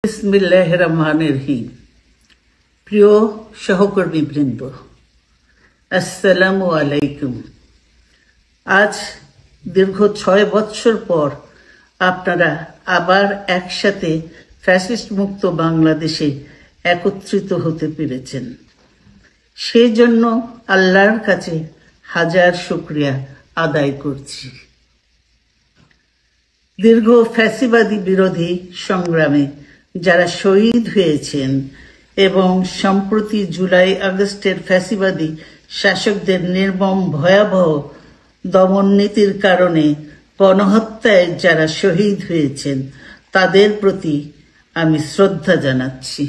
বিসমিল্লাহির রহমানির রহিম। প্রিয় সহকর্মীবৃন্দ, আসসালামু আলাইকুম। আজ দীর্ঘ 6 বৎসর পর আপনারা আবার একসাথে ফ্যাসিস্ট মুক্ত বাংলাদেশে একত্রিত হতে পেরেছেন। সেই জন্য আল্লাহর কাছে হাজার শুকরিয়া আদায় করছি। দীর্ঘ ফ্যাসিবাদী বিরোধী সংগ্রামে যারা শহীদ হয়েছেন এবং সম্প্রতি জুলাই আগস্টের ফ্যাসিবাদী শাসকদের নির্মম ভয়াবহ দমন নীতির কারণে গণহত্যায় যারা শহীদ হয়েছেন তাদের প্রতি আমি শ্রদ্ধা জানাচ্ছি।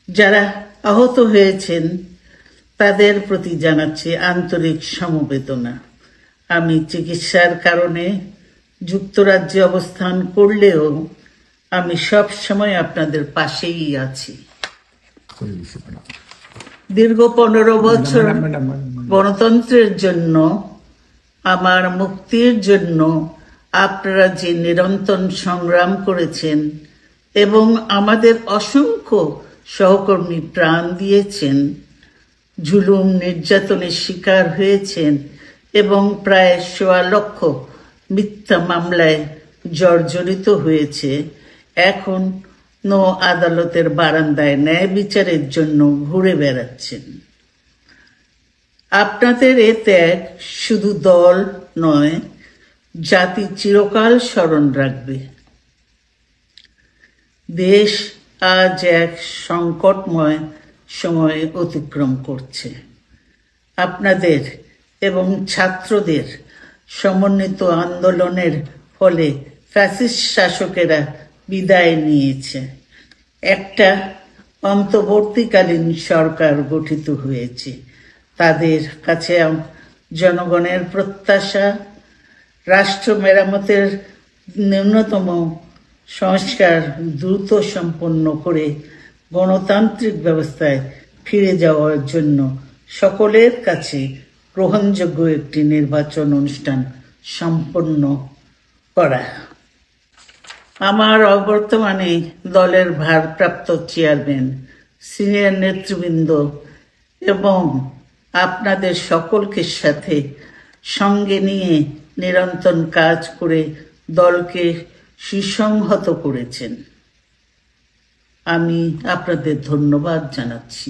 যারা আহত হয়েছেন তাদের প্রতি জানাচ্ছি আন্তরিক সমবেদনা। আমি চিকিৎসার কারণে যুক্তরাজ্যে অবস্থান করলেও আমি সব সময় আপনাদের পাশেই আছি। দীর্ঘ 15 বছর গণতন্ত্রের জন্য, আমার মুক্তির জন্য আপনারা যে নিরন্তর সংগ্রাম করেছেন এবং আমাদের অসংখ্য সহকর্মী প্রাণ দিয়েছেন, জুলুম নির্যাতনের শিকার হয়েছেন এবং প্রায় 1.25 লক্ষ মিথ্যা মামলায় জর্জরিত হয়েছে, এখন আদালতের বারান্দায় ন্যায় বিচারের জন্য ঘুরে বেড়াচ্ছেন। আপনাদের এ ত্যাগ শুধু দল নয়, জাতি চিরকাল স্মরণ রাখবে। দেশ আজ এক সংকটময় সময় অতিক্রম করছে। আপনাদের এবং ছাত্রদের সমন্বিত আন্দোলনের ফলে ফ্যাসিস্ট শাসকেরা বিদায় নিয়েছে। একটা অন্তর্বর্তীকালীন সরকার গঠিত হয়েছে। তাদের কাছে জনগণের প্রত্যাশা, রাষ্ট্র মেরামতের ন্যূনতম সংস্কার দ্রুত সম্পন্ন করে গণতান্ত্রিক ব্যবস্থায় ফিরে যাওয়ার জন্য সকলের কাছে গ্রহণযোগ্য একটি নির্বাচন অনুষ্ঠান সম্পন্ন করা। আমার অবর্তমানে দলের ভারপ্রাপ্ত চেয়ারম্যান, সিনিয়র নেতৃবৃন্দ এবং আপনাদের সকলকে সাথে সঙ্গে নিয়ে নিরন্তর কাজ করে দলকে সুসংহত করেছেন। আমি আপনাদের ধন্যবাদ জানাচ্ছি।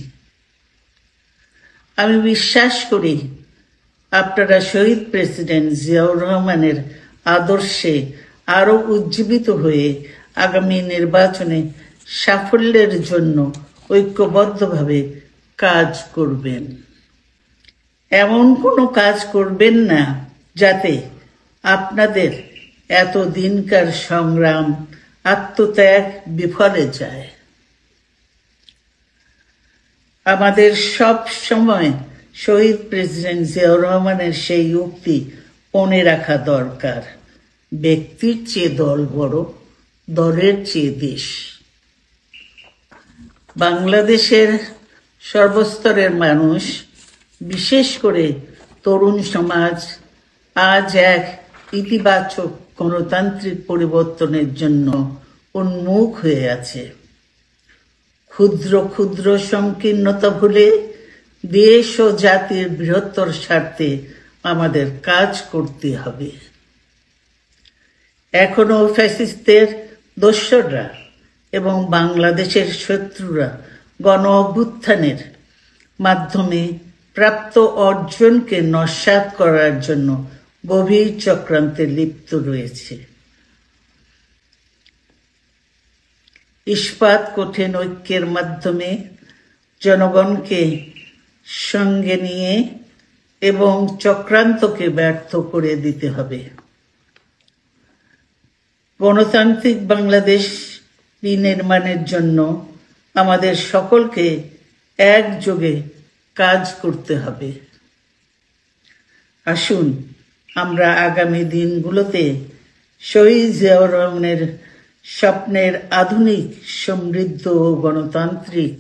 আমি বিশ্বাস করি আপনারা শহীদ প্রেসিডেন্ট জিয়াউর রহমানের আদর্শে আরো উজ্জীবিত হয়ে আগামী নির্বাচনে সাফল্যের জন্য ঐক্যবদ্ধভাবে কাজ করবেন। এমন কোনো কাজ করবেন না যাতে আপনাদের এত দিনকার সংগ্রাম, আত্মত্যাগ বিফলে যায়। আমাদের সব সময় শহীদ প্রেসিডেন্ট জিয়াউর রহমানের সেই উক্তি মনে রাখা দরকার, ব্যক্তির চেয়ে দল বড়, দলের চেয়ে দেশ। বাংলাদেশের সর্বস্তরের মানুষ, বিশেষ করে তরুণ সমাজ আজ এক ইতিবাচক গণতান্ত্রিক পরিবর্তনের জন্য উন্মুখ হয়ে আছে। ক্ষুদ্র ক্ষুদ্র সংকীর্ণতা ভুলে দেশ ও জাতির বৃহত্তর স্বার্থে আমাদের কাজ করতে হবে। এখনো ফ্যাসিস্টদের দোসররা এবং বাংলাদেশের শত্রুরা গণ অভ্যুত্থানের মাধ্যমে প্রাপ্ত অর্জনকে নস্যাৎ করার জন্য গভীর চক্রান্তে লিপ্ত রয়েছে। ইস্পাত কঠিন ঐক্যের মাধ্যমে জনগণকে সঙ্গে নিয়ে এবং চক্রান্তকে ব্যর্থ করে দিতে হবে। গণতান্ত্রিক বাংলাদেশ বিনির্মাণের জন্য আমাদের সকলকে একযোগে কাজ করতে হবে। আসুন আমরা আগামী দিনগুলোতে শহীদ জিয়াউর রহমানের স্বপ্নের আধুনিক, সমৃদ্ধ ও গণতান্ত্রিক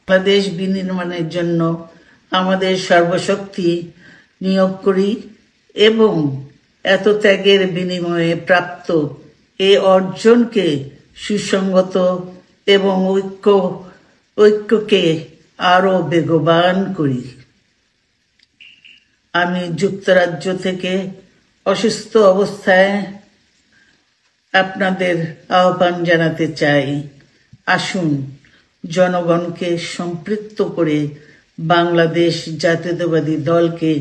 বাংলাদেশ বিনির্মাণের জন্য আমাদের সর্বশক্তি নিয়োগ করি এবং এত ত্যাগের বিনিময়ে প্রাপ্ত এই অর্জনকে সুসংগত এবং ঐক্যকে আরো বেগবান করি। আমি যুক্তরাজ্য থেকে অসুস্থ অবস্থায় আপনাদের আহ্বান জানাতে চাই, আসুন জনগণকে সম্পৃক্ত করে বাংলাদেশ জাতীয়তাবাদী দলকে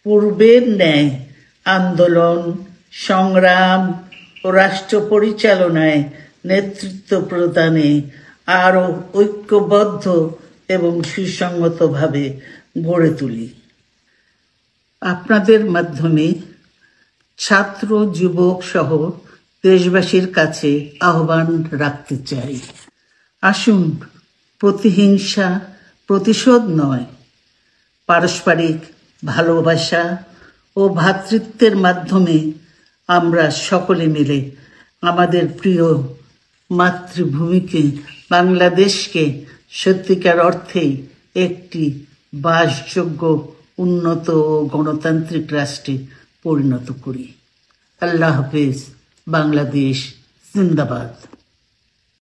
পূর্বের ন্যায় আন্দোলন, সংগ্রাম ও রাষ্ট্র পরিচালনায় নেতৃত্ব প্রদানে আরো ঐক্যবদ্ধ এবং সুসংগতভাবে গড়ে তুলি। আপনাদের মাধ্যমে ছাত্র, যুবক সহ দেশবাসীর কাছে আহ্বান রাখতে চাই, আসুন প্রতিহিংসা, প্রতিশোধ নয়, পারস্পরিক ভালোবাসা ও ভ্রাতৃত্বের মাধ্যমে আমরা সকলে মিলে আমাদের প্রিয় মাতৃভূমিকে, বাংলাদেশকে সত্যিকার অর্থেই একটি বাসযোগ্য, উন্নত ও গণতান্ত্রিক রাষ্ট্রে পরিণত করি। আল্লাহ হাফেজ। বাংলাদেশ জিন্দাবাদ।